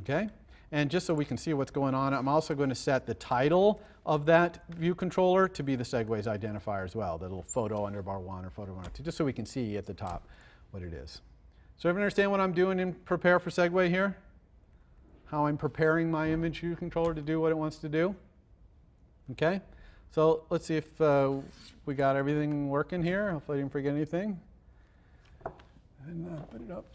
Okay? And just so we can see what's going on, I'm also going to set the title of that view controller to be the segues identifier as well, the little photo underbar 1 or photo 1 or 2, just so we can see at the top what it is. So everyone understand what I'm doing in prepare for segue here? How I'm preparing my image view controller to do what it wants to do? Okay? So let's see if we got everything working here. Hopefully I didn't forget anything. And put it up.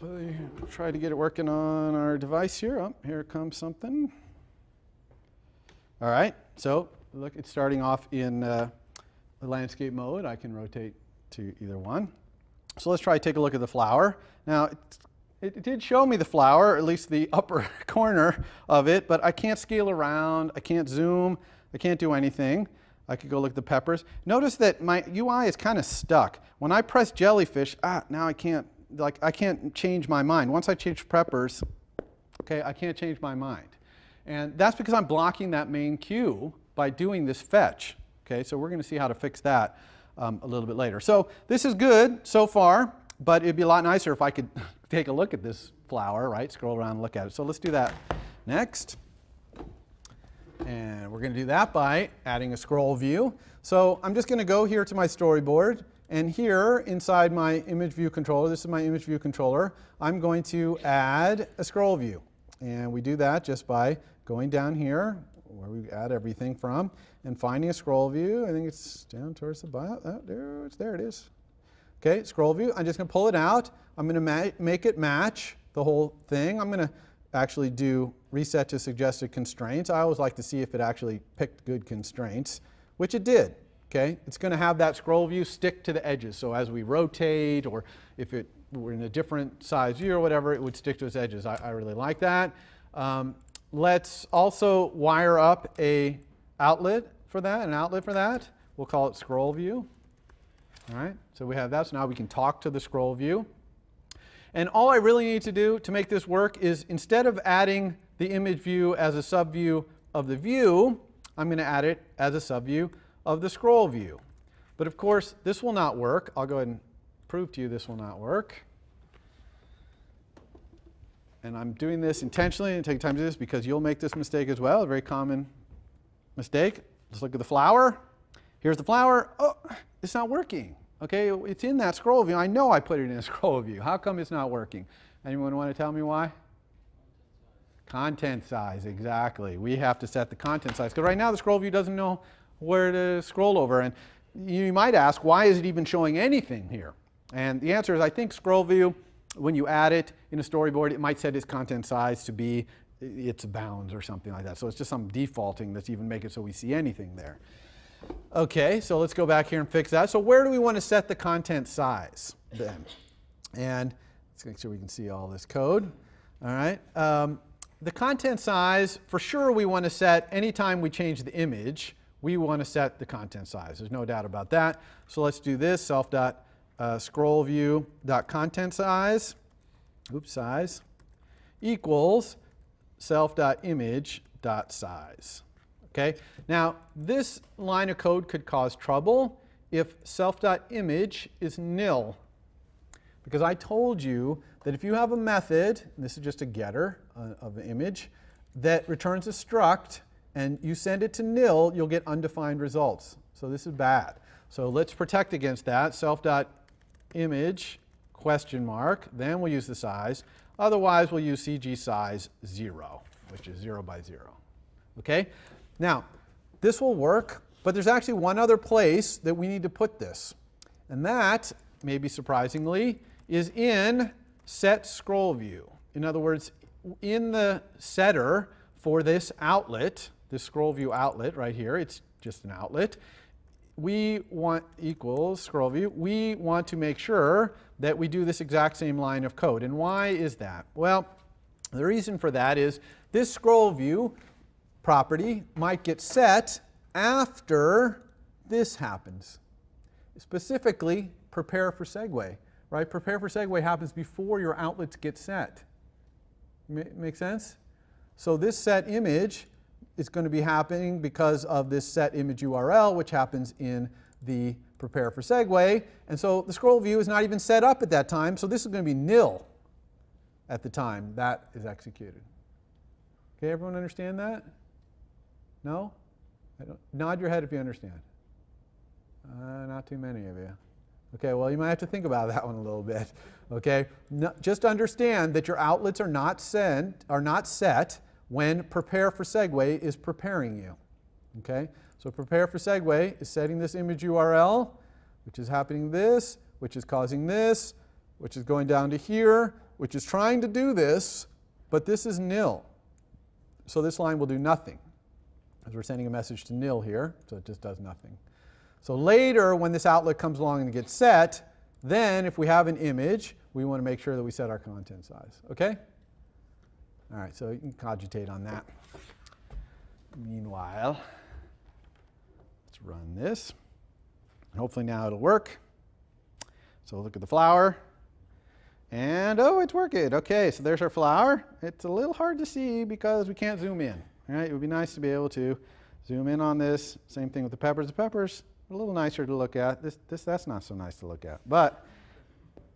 Try to get it working on our device here. Oh, here comes something. All right. So look, it's starting off in the landscape mode. I can rotate to either one. So let's try to take a look at the flower. Now, it did show me the flower, or at least the upper corner of it, but I can't scale around. I can't zoom. I can't do anything. I could go look at the peppers. Notice that my UI is kind of stuck. When I press jellyfish, now I can't change my mind. Once I change peppers, okay, I can't change my mind. And that's because I'm blocking that main queue by doing this fetch. Okay, so we're going to see how to fix that a little bit later. So this is good so far, but it'd be a lot nicer if I could take a look at this flower, right? Scroll around and look at it. So let's do that next. And we're going to do that by adding a scroll view. So I'm just going to go here to my storyboard. And here inside my image view controller, this is my image view controller, I'm going to add a scroll view. And we do that just by going down here where we add everything from and finding a scroll view. I think it's down towards the bottom. Oh, there it is. Okay, scroll view. I'm just going to pull it out. I'm going to make it match the whole thing. I'm going to actually do reset to suggested constraints. I always like to see if it actually picked good constraints, which it did. Okay, it's going to have that scroll view stick to the edges. So as we rotate, or if it were in a different size view or whatever, it would stick to its edges. I really like that. Let's also wire up an outlet for that. We'll call it scroll view. All right, so we have that. So now we can talk to the scroll view. And all I really need to do to make this work is, instead of adding the image view as a subview of the view, I'm going to add it as a subview of the scroll view. But of course, this will not work. I'll go ahead and prove to you this will not work. And I'm doing this intentionally and take time to do this because you'll make this mistake as well, a very common mistake. Let's look at the flower. Here's the flower. Oh, it's not working. Okay, it's in that scroll view. I know I put it in a scroll view. How come it's not working? Anyone want to tell me why? Content size, exactly. We have to set the content size. Because right now the scroll view doesn't know where to scroll over. And you might ask, why is it even showing anything here? And the answer is, I think scroll view, when you add it in a storyboard, it might set its content size to be its bounds or something like that. So it's just some defaulting that's even make it so we see anything there. Okay, so let's go back here and fix that. So where do we want to set the content size then? And let's make sure we can see all this code. All right. The content size, for sure, we want to set anytime we change the image. We want to set the content size. There's no doubt about that. So let's do this, self.scrollview.content size, size, equals self.image.size. Okay? Now, this line of code could cause trouble if self.image is nil. Because I told you that if you have a method, and this is just a getter of the image, that returns a struct, and you send it to nil, you'll get undefined results. So this is bad. So let's protect against that. Self.image question mark. Then we'll use the size. Otherwise, we'll use CG size 0, which is 0 by 0. Okay? Now, this will work, but there's actually one other place that we need to put this. And that, maybe surprisingly, is in set scroll view. In other words, in the setter for this outlet, this scroll view outlet right here, it's just an outlet, we want equals scroll view. We want to make sure that we do this exact same line of code. And why is that? Well, the reason for that is this scroll view property might get set after this happens. Specifically, prepare for segue. Right? Prepare for segue happens before your outlets get set. Make sense? So this set image is going to be happening because of this set image URL, which happens in the prepare for segue. And so the scroll view is not even set up at that time. So this is going to be nil at the time that is executed. Okay, everyone understand that? No? Nod your head if you understand. Not too many of you. Okay, well, you might have to think about that one a little bit. Okay, just understand that your outlets are not set when prepare for segue is preparing you. Okay, so prepare for segue is setting this image URL, which is happening this, which is causing this, which is going down to here, which is trying to do this, but this is nil. So this line will do nothing, as we're sending a message to nil here, so it just does nothing. So later, when this outlet comes along and gets set, then if we have an image, we want to make sure that we set our content size. Okay? All right, so you can cogitate on that. Meanwhile, let's run this. Hopefully now it'll work. So look at the flower. And oh, it's working. Okay, so there's our flower. It's a little hard to see because we can't zoom in. All right, it would be nice to be able to zoom in on this. Same thing with the peppers. The peppers are a little nicer to look at. That's not so nice to look at. But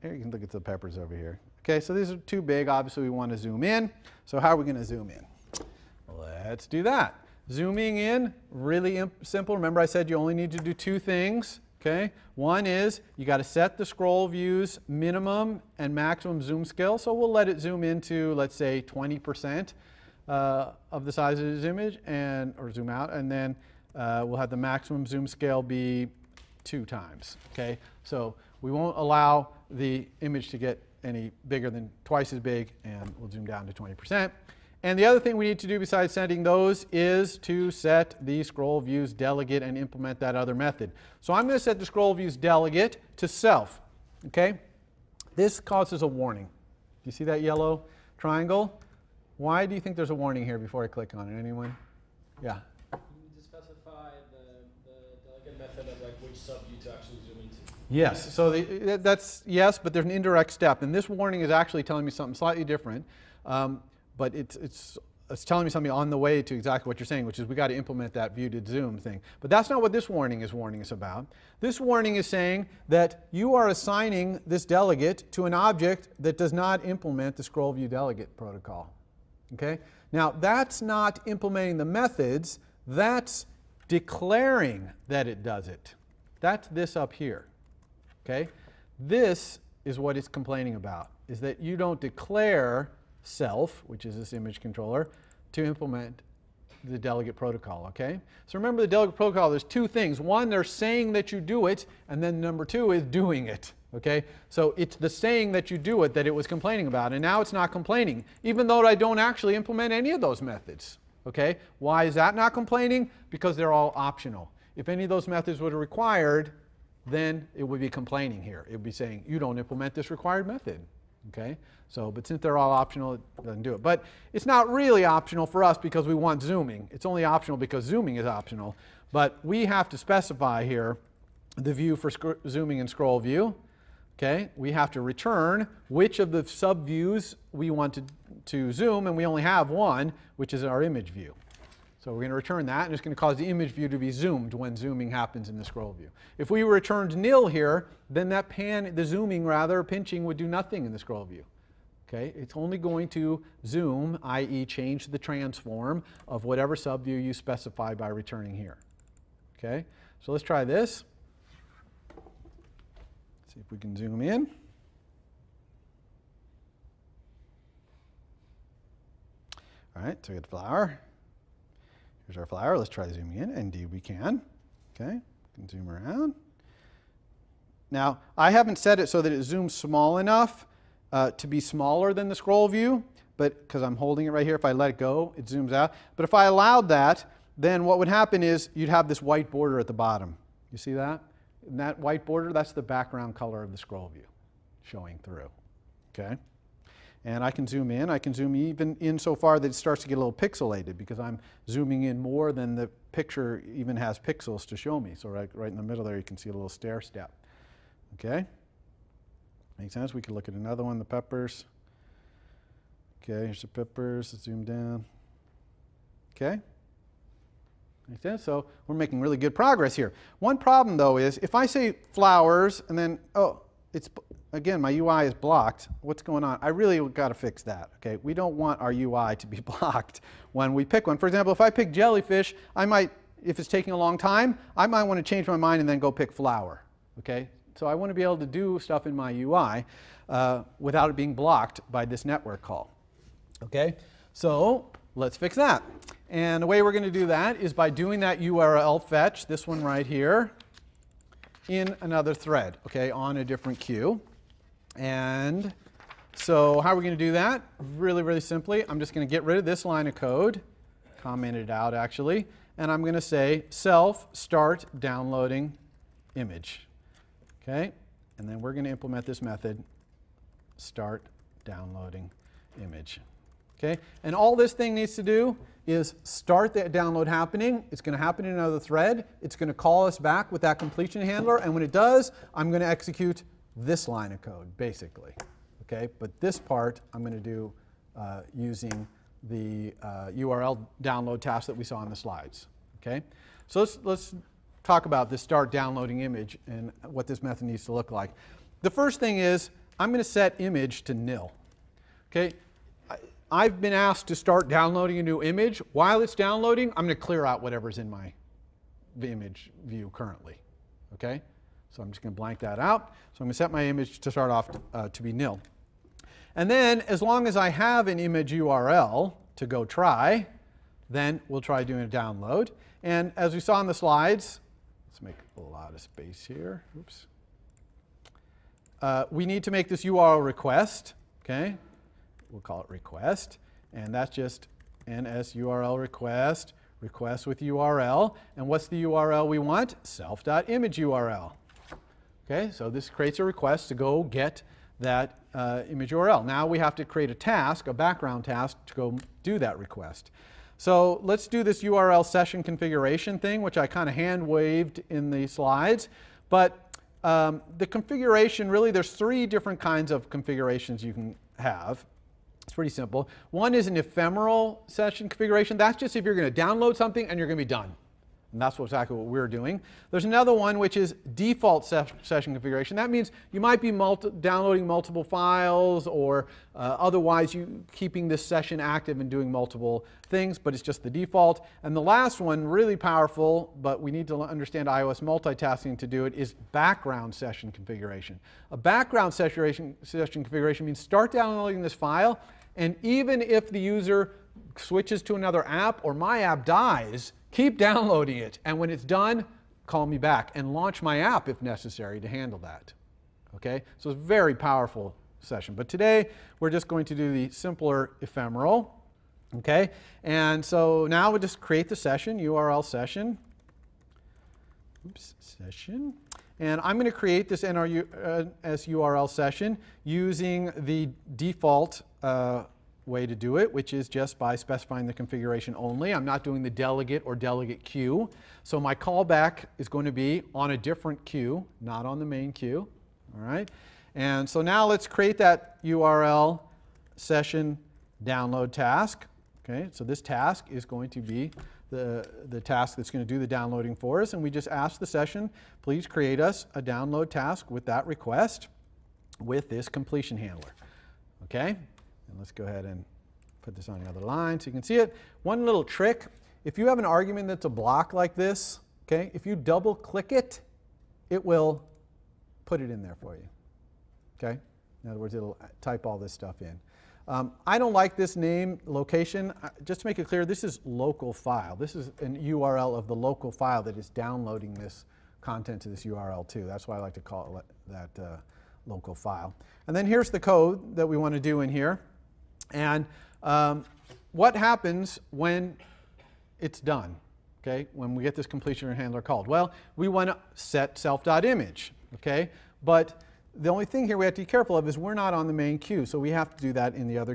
here you can look at the peppers over here. Okay, so these are too big. Obviously, we want to zoom in. So how are we going to zoom in? Let's do that. Zooming in, really simple. Remember I said you only need to do two things. Okay, one is you got to set the scroll view's minimum and maximum zoom scale. So we'll let it zoom into, let's say, 20% of the size of this image, or zoom out, and then we'll have the maximum zoom scale be 2 times. Okay, so we won't allow the image to get any bigger than twice as big, and we'll zoom down to 20%. And the other thing we need to do besides setting those is to set the scroll view's delegate and implement that other method. So I'm going to set the scroll view's delegate to self. Okay? This causes a warning. Do you see that yellow triangle? Why do you think there's a warning here before I click on it? Anyone? Yeah? You need to specify the delegate method of like which subview to actually zoom into. Yes. So that's yes, but there's an indirect step. And this warning is actually telling me something slightly different. But it's telling me something on the way to exactly what you're saying, which is we got to implement that view to zoom thing. But that's not what this warning is warning us about. This warning is saying that you are assigning this delegate to an object that does not implement the scroll view delegate protocol. Okay? Now, that's not implementing the methods. That's declaring that it does it. That's this up here. Okay? This is what it's complaining about, is that you don't declare self, which is this image controller, to implement the delegate protocol. Okay? So remember the delegate protocol, there's two things. One, they're saying that you do it, and then number two is doing it. Okay? So it's the saying that you do it that it was complaining about, and now it's not complaining, even though I don't actually implement any of those methods. Okay? Why is that not complaining? Because they're all optional. If any of those methods were required, then it would be complaining here. It would be saying, you don't implement this required method. Okay? So, but since they're all optional, it doesn't do it. But it's not really optional for us because we want zooming. It's only optional because zooming is optional. But we have to specify here the view for zooming in scroll view. Okay? We have to return which of the subviews we want to zoom, and we only have one, which is our image view. So we're going to return that, and it's going to cause the image view to be zoomed when zooming happens in the scroll view. If we returned nil here, then that the zooming rather, pinching would do nothing in the scroll view. Okay? It's only going to zoom, i.e. change the transform of whatever subview you specify by returning here. Okay? So let's try this. See if we can zoom in. All right, so we got the flower. Here's our flower. Let's try zooming in. Indeed we can. Okay, we can zoom around. Now, I haven't set it so that it zooms small enough to be smaller than the scroll view, but because I'm holding it right here, if I let it go, it zooms out. But if I allowed that, then what would happen is you'd have this white border at the bottom. You see that? And that white border, that's the background color of the scroll view showing through. Okay? And I can zoom in. I can zoom even in so far that it starts to get a little pixelated because I'm zooming in more than the picture even has pixels to show me. So right in the middle there you can see a little stair step. Okay? Makes sense? We could look at another one, the peppers. Okay, here's the peppers. Let's zoom down. Okay? Makes sense? So we're making really good progress here. One problem though is if I say flowers and then, oh, again, my UI is blocked. What's going on? I really got to fix that. Okay, we don't want our UI to be blocked when we pick one. For example, if I pick jellyfish, I might, if it's taking a long time, I might want to change my mind and then go pick flower. Okay, so I want to be able to do stuff in my UI without it being blocked by this network call. Okay, so let's fix that. And the way we're going to do that is by doing that URL fetch, this one right here, in another thread, okay, on a different queue. And so how are we going to do that? Really, really simply, I'm just going to get rid of this line of code, comment it out actually, and I'm going to say self start downloading image. Okay, and then we're going to implement this method, start downloading image. Okay, and all this thing needs to do is start that download happening. It's going to happen in another thread. It's going to call us back with that completion handler, and when it does, I'm going to execute this line of code, basically. Okay, but this part I'm going to do using the URL download task that we saw in the slides. Okay, so let's talk about this start downloading image and what this method needs to look like. The first thing is I'm going to set image to nil. Okay. I've been asked to start downloading a new image. While it's downloading, I'm going to clear out whatever's in my image view currently. Okay? So I'm just going to blank that out. So I'm going to set my image to start off to be nil. And then as long as I have an image URL to go try, then we'll try doing a download. And as we saw in the slides, let's make a lot of space here. Oops. We need to make this URL request. Okay? We'll call it request, and that's just ns URL request, request with URL. And what's the URL we want? Self.image URL. Okay, so this creates a request to go get that image URL. Now we have to create a task, a background task, to go do that request. So let's do this URL session configuration thing, which I kind of hand-waved in the slides. But the configuration, really, there's 3 different kinds of configurations you can have. It's pretty simple. One is an ephemeral session configuration. That's just if you're going to download something and you're going to be done. And that's exactly what we're doing. There's another one which is default session configuration. That means you might be downloading multiple files or otherwise you keeping this session active and doing multiple things, but it's just the default. And the last one, really powerful, but we need to understand iOS multitasking to do it, is background session configuration. A background session configuration means start downloading this file, and even if the user switches to another app or my app dies, keep downloading it, and when it's done, call me back and launch my app if necessary to handle that. Okay, so it's a very powerful session. But today we're just going to do the simpler ephemeral. Okay, and so now we just create the session, URL session. Oops, session. And I'm going to create this NRS-URL session using the default way to do it, which is just by specifying the configuration only. I'm not doing the delegate or delegate queue. So my callback is going to be on a different queue, not on the main queue. All right. And so now let's create that URL session download task. Okay. So this task is going to be the task that's going to do the downloading for us. And we just ask the session, please create us a download task with that request with this completion handler. Okay. And let's go ahead and put this on the other line so you can see it. One little trick, if you have an argument that's a block like this, okay, if you double click it, it will put it in there for you. Okay? In other words, it'll type all this stuff in. I don't like this name, location. Just to make it clear, this is local file. This is an URL of the local file that is downloading this content to this URL too. That's why I like to call it that local file. And then here's the code that we want to do in here. And what happens when it's done, okay, when we get this completion handler called? Well, we want to set self.image, okay? But the only thing here we have to be careful of is we're not on the main queue, so we have to do that in the other